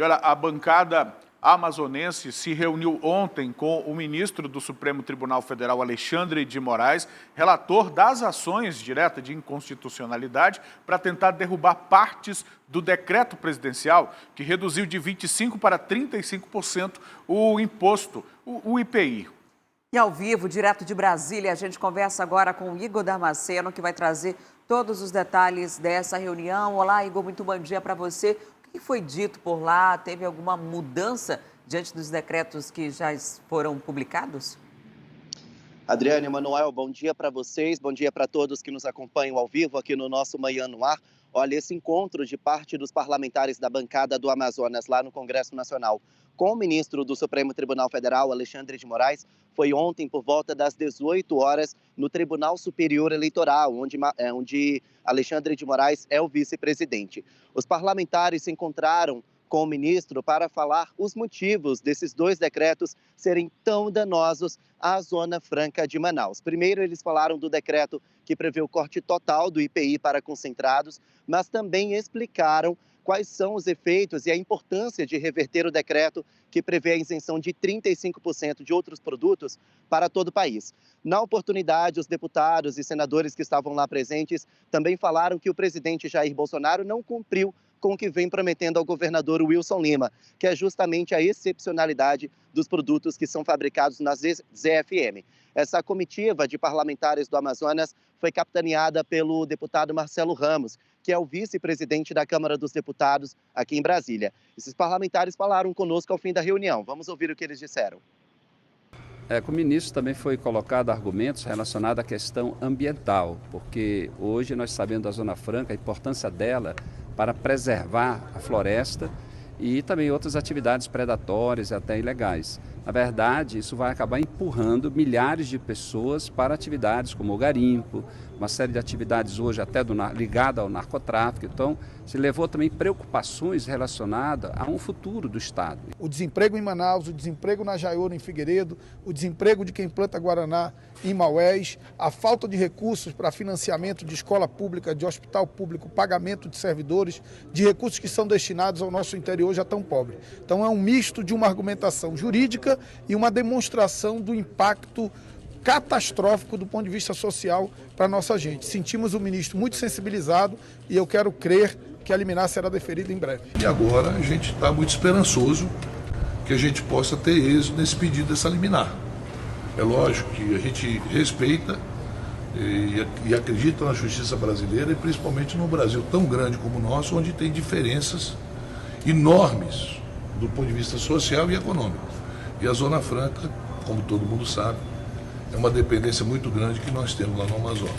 E olha, a bancada amazonense se reuniu ontem com o ministro do Supremo Tribunal Federal, Alexandre de Moraes, relator das ações diretas de inconstitucionalidade, para tentar derrubar partes do decreto presidencial que reduziu de 25% para 35% o imposto, o IPI. E ao vivo, direto de Brasília, a gente conversa agora com o Igor Damasceno, que vai trazer todos os detalhes dessa reunião. Olá, Igor, muito bom dia para você. O que foi dito por lá? Teve alguma mudança diante dos decretos que já foram publicados? Adriane, Emanuel, bom dia para vocês, bom dia para todos que nos acompanham ao vivo aqui no nosso Manhã no Ar. Olha, esse encontro de parte dos parlamentares da bancada do Amazonas lá no Congresso Nacional com o ministro do Supremo Tribunal Federal, Alexandre de Moraes, foi ontem por volta das 18 horas no Tribunal Superior Eleitoral, onde Alexandre de Moraes é o vice-presidente. Os parlamentares se encontraram com o ministro para falar os motivos desses dois decretos serem tão danosos à Zona Franca de Manaus. Primeiro, eles falaram do decreto que prevê o corte total do IPI para concentrados, mas também explicaram quais são os efeitos e a importância de reverter o decreto que prevê a isenção de 35% de outros produtos para todo o país. Na oportunidade, os deputados e senadores que estavam lá presentes também falaram que o presidente Jair Bolsonaro não cumpriu com o que vem prometendo ao governador Wilson Lima, que é justamente a excepcionalidade dos produtos que são fabricados nas ZFM. Essa comitiva de parlamentares do Amazonas foi capitaneada pelo deputado Marcelo Ramos, que é o vice-presidente da Câmara dos Deputados aqui em Brasília. Esses parlamentares falaram conosco ao fim da reunião. Vamos ouvir o que eles disseram. Com o ministro também foi colocado argumentos relacionados à questão ambiental, porque hoje nós sabemos da Zona Franca, a importância dela para preservar a floresta e também outras atividades predatórias e até ilegais. Na verdade, isso vai acabar empurrando milhares de pessoas para atividades como o garimpo, uma série de atividades hoje até ligada ao narcotráfico. Então, se levou também preocupações relacionadas a um futuro do Estado. O desemprego em Manaus, o desemprego na Jaiôna, em Figueiredo, o desemprego de quem planta Guaraná em Maués, a falta de recursos para financiamento de escola pública, de hospital público, pagamento de servidores, de recursos que são destinados ao nosso interior já tão pobre. Então é um misto de uma argumentação jurídica e uma demonstração do impacto catastrófico do ponto de vista social para a nossa gente. Sentimos o ministro muito sensibilizado e eu quero crer que a liminar será deferida em breve. E agora a gente está muito esperançoso que a gente possa ter êxito nesse pedido dessa liminar. É lógico que a gente respeita e acredita na justiça brasileira e principalmente no Brasil tão grande como o nosso, onde tem diferenças enormes do ponto de vista social e econômico. E a Zona Franca, como todo mundo sabe, é uma dependência muito grande que nós temos lá no Amazonas.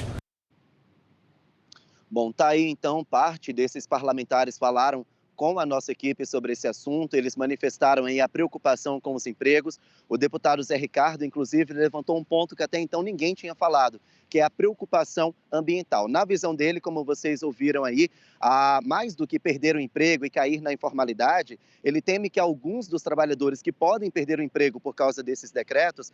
Bom, tá aí então, parte desses parlamentares falaram com a nossa equipe sobre esse assunto, eles manifestaram aí a preocupação com os empregos. O deputado Zé Ricardo, inclusive, levantou um ponto que até então ninguém tinha falado, que é a preocupação ambiental. Na visão dele, como vocês ouviram aí, mais do que perder o emprego e cair na informalidade, ele teme que alguns dos trabalhadores que podem perder o emprego por causa desses decretos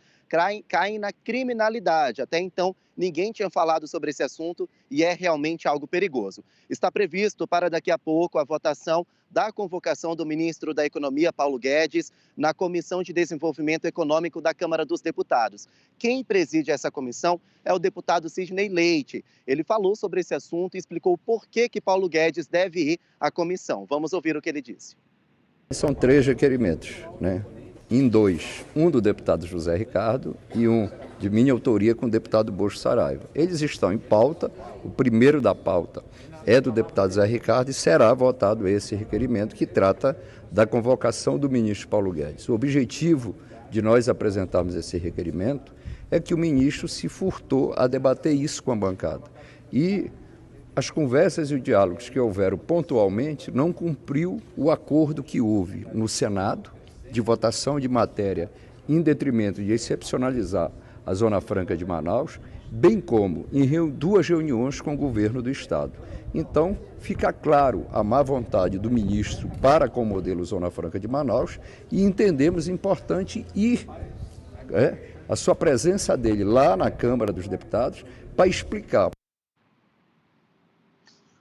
caem na criminalidade. Até então, ninguém tinha falado sobre esse assunto e é realmente algo perigoso. Está previsto para daqui a pouco a votação da convocação do ministro da Economia, Paulo Guedes, na Comissão de Desenvolvimento Econômico da Câmara dos Deputados. Quem preside essa comissão é o deputado Sidney Leite. Ele falou sobre esse assunto e explicou por que Paulo Guedes deve ir à comissão. Vamos ouvir o que ele disse. São 3 requerimentos, né? Em 2, um do deputado José Ricardo e um de minha autoria com o deputado Bosco Saraiva. Eles estão em pauta, o primeiro da pauta é do deputado Zé Ricardo e será votado esse requerimento que trata da convocação do ministro Paulo Guedes. O objetivo de nós apresentarmos esse requerimento é que o ministro se furtou a debater isso com a bancada. E as conversas e os diálogos que houveram pontualmente não cumpriu o acordo que houve no Senado de votação de matéria em detrimento de excepcionalizar a Zona Franca de Manaus, bem como em 2 reuniões com o governo do Estado. Então, fica claro a má vontade do ministro para com o modelo Zona Franca de Manaus e entendemos importante a sua presença dele lá na Câmara dos Deputados para explicar.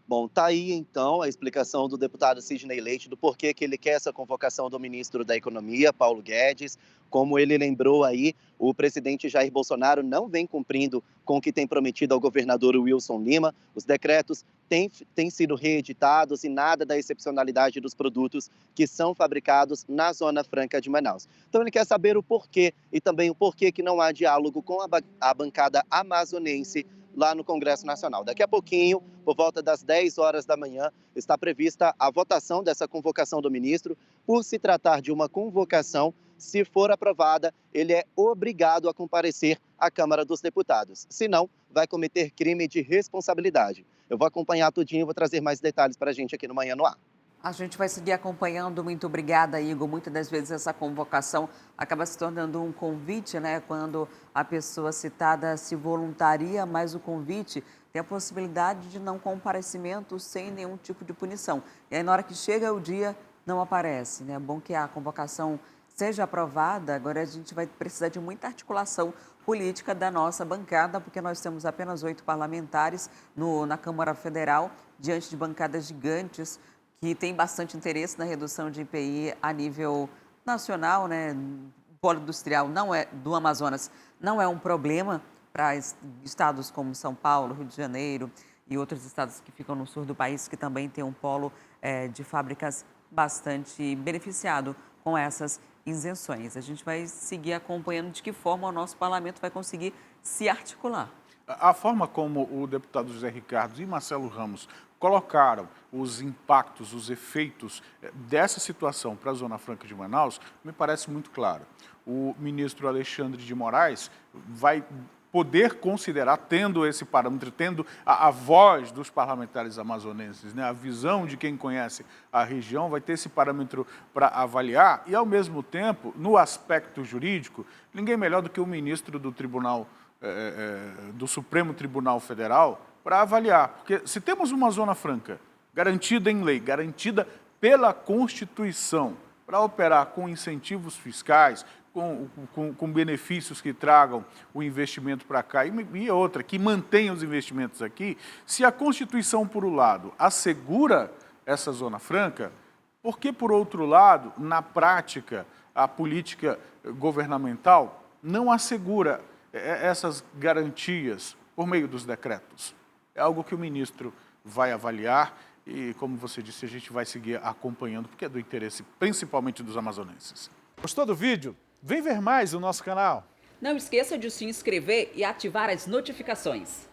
Bom, tá aí então a explicação do deputado Sidney Leite do porquê que ele quer essa convocação do ministro da Economia, Paulo Guedes. Como ele lembrou aí, o presidente Jair Bolsonaro não vem cumprindo com o que tem prometido ao governador Wilson Lima. Os decretos têm sido reeditados e nada da excepcionalidade dos produtos que são fabricados na Zona Franca de Manaus. Então ele quer saber o porquê e também o porquê que não há diálogo com a bancada amazonense lá no Congresso Nacional. Daqui a pouquinho, por volta das 10 horas da manhã, está prevista a votação dessa convocação do ministro. Por se tratar de uma convocação, se for aprovada, ele é obrigado a comparecer à Câmara dos Deputados. Se não, vai cometer crime de responsabilidade. Eu vou acompanhar tudinho e vou trazer mais detalhes para a gente aqui no Manhã no Ar. A gente vai seguir acompanhando. Muito obrigada, Igor. Muitas das vezes essa convocação acaba se tornando um convite, né? Quando a pessoa citada se voluntaria, mas o convite tem a possibilidade de não comparecimento sem nenhum tipo de punição. E aí, na hora que chega o dia, não aparece, né? É bom que a convocação seja aprovada. Agora a gente vai precisar de muita articulação política da nossa bancada, porque nós temos apenas 8 parlamentares na Câmara Federal, diante de bancadas gigantes, que tem bastante interesse na redução de IPI a nível nacional, né? O polo industrial do Amazonas não é um problema para estados como São Paulo, Rio de Janeiro e outros estados que ficam no sul do país, que também tem um polo de fábricas bastante beneficiado com essas isenções. A gente vai seguir acompanhando de que forma o nosso parlamento vai conseguir se articular. A forma como o deputado José Ricardo e Marcelo Ramos colocaram os impactos, os efeitos dessa situação para a Zona Franca de Manaus, me parece muito claro. O ministro Alexandre de Moraes vai poder considerar, tendo esse parâmetro, tendo a voz dos parlamentares amazonenses, né, a visão de quem conhece a região, vai ter esse parâmetro para avaliar e, ao mesmo tempo, no aspecto jurídico, ninguém melhor do que o ministro do do Supremo Tribunal Federal para avaliar. Porque se temos uma Zona Franca garantida em lei, garantida pela Constituição, para operar com incentivos fiscais, com benefícios que tragam o investimento para cá e outra, que mantenha os investimentos aqui, se a Constituição, por um lado, assegura essa Zona Franca, por que, por outro lado, na prática, a política governamental não assegura essas garantias por meio dos decretos? É algo que o ministro vai avaliar e, como você disse, a gente vai seguir acompanhando, porque é do interesse principalmente dos amazonenses. Gostou do vídeo? Vem ver mais no nosso canal. Não esqueça de se inscrever e ativar as notificações.